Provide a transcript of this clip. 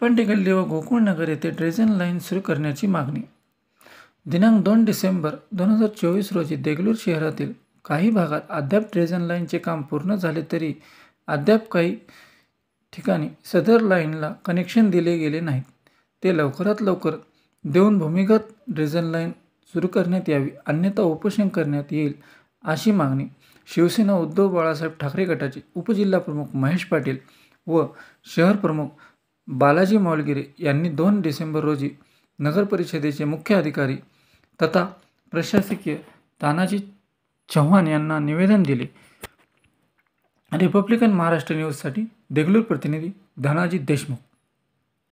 पंडिगल्ली व गोकुळनगर येथे ड्रेजन लाईन सुरू करण्याची मागणी. दिनांक 2 डिसेंबर 2024 रोजी देगलूर शहरातील काही भागात अद्याप ड्रेजन लाईनचे काम पूर्ण झाले तरी अद्याप काही ठिकाणी सदर लाईनला कनेक्शन दिले गेले नाहीत. ते लवकरात लवकर देऊन भूमिगत ड्रेजन लाईन सुरू करण्यात यावी, अन्यथा उपोषण करण्यात येईल अशी मागणी शिवसेना उद्धव बाळासाहेब ठाकरे गटाचे उपजिल्हाप्रमुख महेश पाटील व शहर प्रमुख बालाजी मौलगिरे यांनी 2 डिसेंबर रोजी नगरपरिषदेचे मुख्य अधिकारी तथा प्रशासकीय तानाजी चव्हाण यांना निवेदन दिले. रिपब्लिकन महाराष्ट्र न्यूजसाठी देगलूर प्रतिनिधी धनाजी देशमुख.